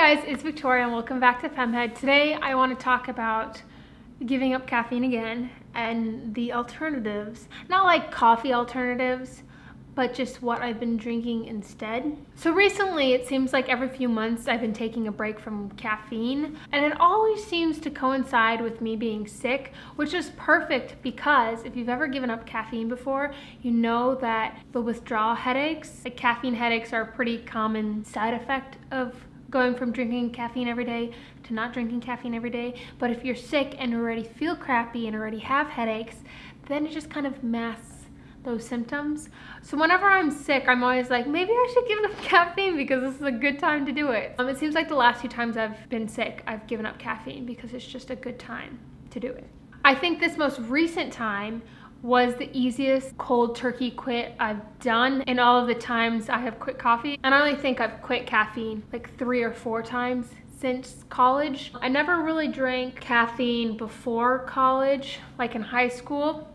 guys, it's Victoria and welcome back to FemmeHead. Today I want to talk about giving up caffeine again and the alternatives. Not like coffee alternatives, but just what I've been drinking instead. So recently it seems like every few months I've been taking a break from caffeine, and it always seems to coincide with me being sick, which is perfect because if you've ever given up caffeine before, you know that the withdrawal headaches, like caffeine headaches, are a pretty common side effect of going from drinking caffeine every day to not drinking caffeine every day. But if you're sick and already feel crappy and already have headaches, then it just kind of masks those symptoms. So whenever I'm sick, I'm always like, maybe I should give up caffeine because this is a good time to do it. It seems like the last 2 times I've been sick, I've given up caffeine because it's just a good time to do it. I think this most recent time was the easiest cold turkey quit I've done in all of the times I have quit coffee. And I only think I've quit caffeine like 3 or 4 times since college. I never really drank caffeine before college, like in high school.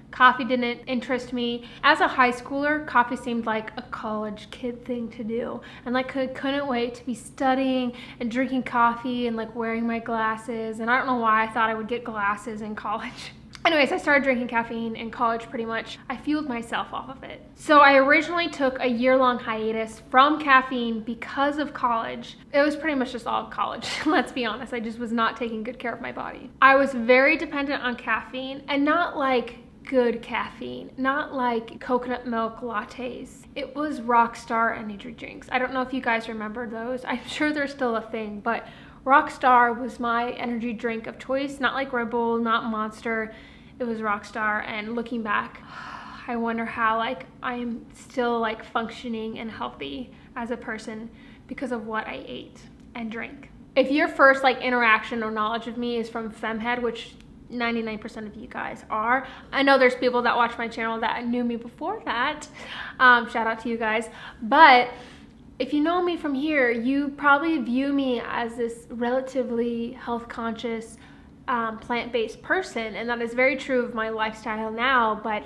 Coffee didn't interest me. As a high schooler, coffee seemed like a college kid thing to do. And like I couldn't wait to be studying and drinking coffee and like wearing my glasses. And I don't know why I thought I would get glasses in college. Anyways, I started drinking caffeine in college pretty much. I fueled myself off of it. So I originally took a year-long hiatus from caffeine because of college. It was pretty much just all college, let's be honest. I just was not taking good care of my body. I was very dependent on caffeine, and not like good caffeine, not like coconut milk lattes. It was Rockstar energy drinks. I don't know if you guys remember those. I'm sure they're still a thing, but Rockstar was my energy drink of choice. Not like Red Bull, not Monster. It was Rockstar, and looking back, I wonder how like I'm still like functioning and healthy as a person because of what I ate and drank. If your first like interaction or knowledge of me is from FemmeHead, which 99% of you guys are. I know there's people that watch my channel that knew me before that. Shout out to you guys. But if you know me from here, you probably view me as this relatively health conscious, plant-based person, and that is very true of my lifestyle now. But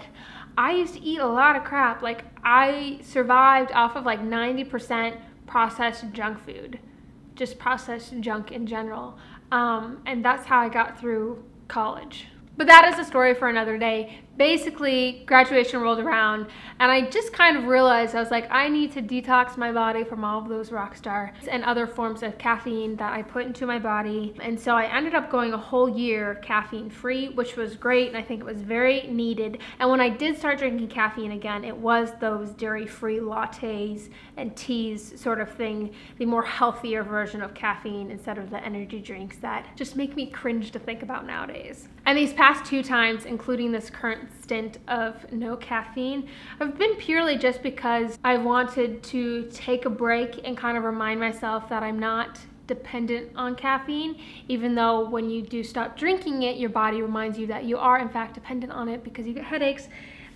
I used to eat a lot of crap. Like I survived off of like 90% processed junk food, just processed junk in general, and that's how I got through college. But that is a story for another day. Basically, graduation rolled around and I just kind of realized, I was like, I need to detox my body from all of those Rockstar and other forms of caffeine that I put into my body. And so I ended up going a whole year caffeine free, which was great, and I think it was very needed. And when I did start drinking caffeine again, it was those dairy-free lattes and teas sort of thing, the more healthier version of caffeine instead of the energy drinks that just make me cringe to think about nowadays. And these past 2 times, including this current stint of no caffeine, have been purely just because I wanted to take a break and kind of remind myself that I'm not dependent on caffeine, even though when you do stop drinking it, your body reminds you that you are in fact dependent on it because you get headaches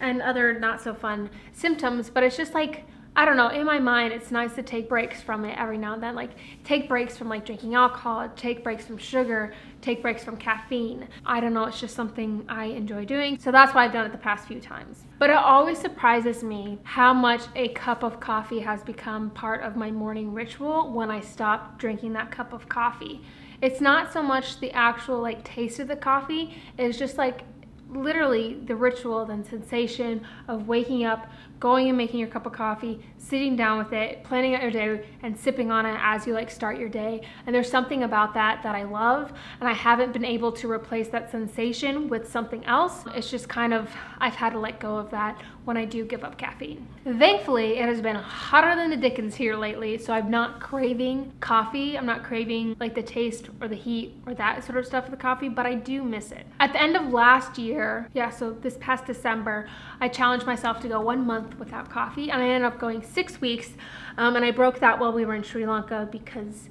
and other not so fun symptoms. But it's just like, I don't know, in my mind, it's nice to take breaks from it every now and then. Like take breaks from like drinking alcohol, take breaks from sugar, take breaks from caffeine. I don't know, it's just something I enjoy doing. So that's why I've done it the past few times. But it always surprises me how much a cup of coffee has become part of my morning ritual when I stop drinking that cup of coffee. It's not so much the actual like taste of the coffee, it's just like literally the ritual, the sensation of waking up, going and making your cup of coffee, sitting down with it, planning out your day, and sipping on it as you like start your day. And there's something about that that I love, and I haven't been able to replace that sensation with something else. It's just kind of, I've had to let go of that when I do give up caffeine. Thankfully, it has been hotter than the dickens here lately, so I'm not craving coffee. I'm not craving like the taste or the heat or that sort of stuff of the coffee, but I do miss it. At the end of last year, so this past December, I challenged myself to go 1 month without coffee, and I ended up going 6 weeks, and I broke that while we were in Sri Lanka because,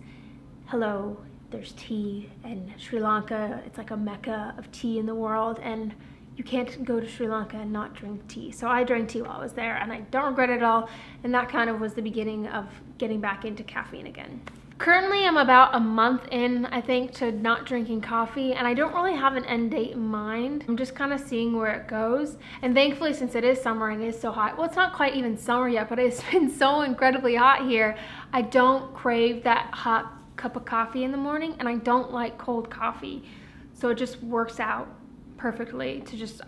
hello, there's tea, and Sri Lanka, it's like a mecca of tea in the world, and you can't go to Sri Lanka and not drink tea. So I drank tea while I was there, and I don't regret it at all. And that kind of was the beginning of getting back into caffeine again. Currently, I'm about a month in, I think, to not drinking coffee, and I don't really have an end date in mind. I'm just kind of seeing where it goes. And thankfully, since it is summer and it is so hot, well, it's not quite even summer yet, but it's been so incredibly hot here, I don't crave that hot cup of coffee in the morning, and I don't like cold coffee. So it just works out perfectly to just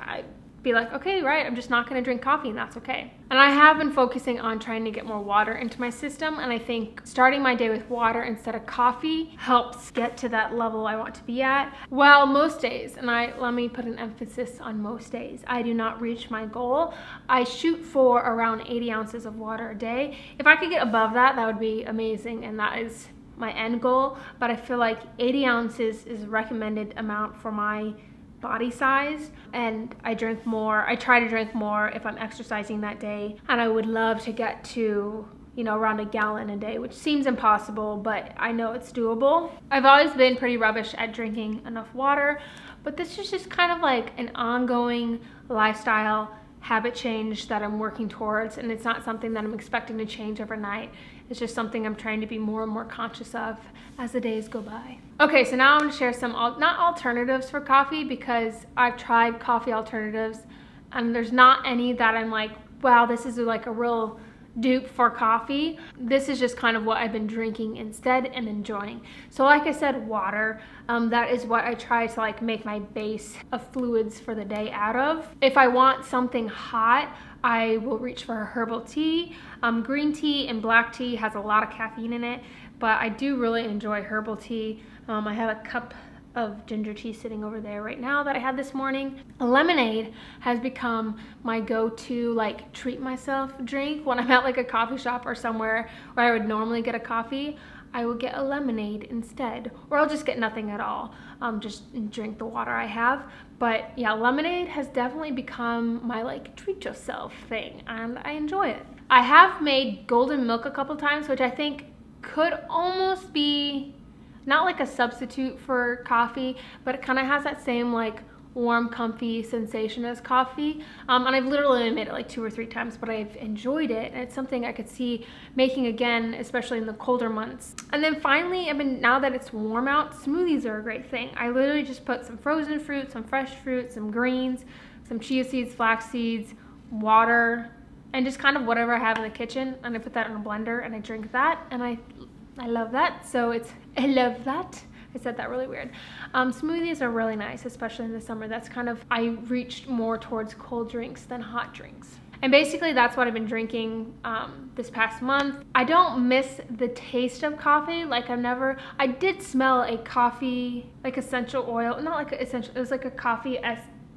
be like, okay, right, I'm just not gonna drink coffee, and that's okay. And I have been focusing on trying to get more water into my system, and I think starting my day with water instead of coffee helps get to that level I want to be at. Well, most days, and let me put an emphasis on most days, I do not reach my goal. I shoot for around 80 ounces of water a day. If I could get above that, that would be amazing, and that is my end goal, but I feel like 80 ounces is a recommended amount for my body size, and I drink more. I try to drink more if I'm exercising that day, and I would love to get to, you know, around a gallon a day, which seems impossible, but I know it's doable. I've always been pretty rubbish at drinking enough water, but this is just kind of like an ongoing lifestyle habit change that I'm working towards, and it's not something that I'm expecting to change overnight. It's just something I'm trying to be more and more conscious of as the days go by. Okay, so now I'm gonna share some, not alternatives for coffee, because I've tried coffee alternatives and there's not any that I'm like, wow, this is like a real dupe for coffee. This is just kind of what I've been drinking instead and enjoying. So like I said, water, that is what I try to like make my base of fluids for the day out of. If I want something hot, I will reach for a herbal tea. Green tea and black tea has a lot of caffeine in it, but I do really enjoy herbal tea. I have a cup of ginger tea sitting over there right now that I had this morning. A lemonade has become my go-to like treat myself drink when I'm at like a coffee shop or somewhere where I would normally get a coffee. I will get a lemonade instead, or I'll just get nothing at all, just drink the water I have. But yeah, lemonade has definitely become my like treat yourself thing, and I enjoy it. I have made golden milk a couple times, which I think could almost be not like a substitute for coffee, but it kind of has that same like warm, comfy sensation as coffee. And I've literally made it like 2 or 3 times, but I've enjoyed it, and it's something I could see making again, especially in the colder months. And then finally, now that it's warm out, smoothies are a great thing. I literally just put some frozen fruit, some fresh fruit, some greens, some chia seeds, flax seeds, water, and just kind of whatever I have in the kitchen, and I put that in a blender and I drink that, and I love that. So I love that. I said that really weird. Smoothies are really nice, especially in the summer. That's kind of, I reached more towards cold drinks than hot drinks. And basically that's what I've been drinking this past month. I don't miss the taste of coffee. Like I did smell a coffee, like essential oil, not like essential, it was like a coffee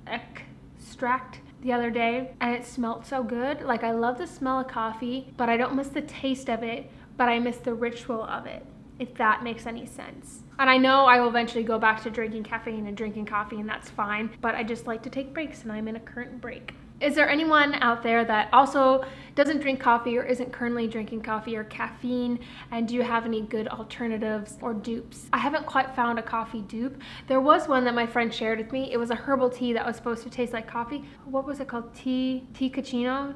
extract the other day, and it smelled so good. Like I love the smell of coffee, but I don't miss the taste of it, but I miss the ritual of it, if that makes any sense. And I know I will eventually go back to drinking caffeine and drinking coffee, and that's fine, but I just like to take breaks, and I'm in a current break. Is there anyone out there that also doesn't drink coffee or isn't currently drinking coffee or caffeine, and do you have any good alternatives or dupes? I haven't quite found a coffee dupe. There was one that my friend shared with me. It was a herbal tea that was supposed to taste like coffee. What was it called? Tea cappuccino?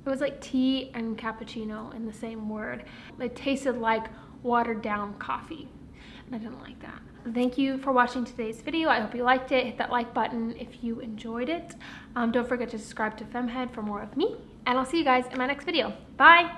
It was like tea and cappuccino in the same word. It tasted like watered down coffee, and I didn't like that. Thank you for watching today's video. I hope you liked it. Hit that like button if you enjoyed it. Don't forget to subscribe to FemmeHead for more of me, and I'll see you guys in my next video. Bye!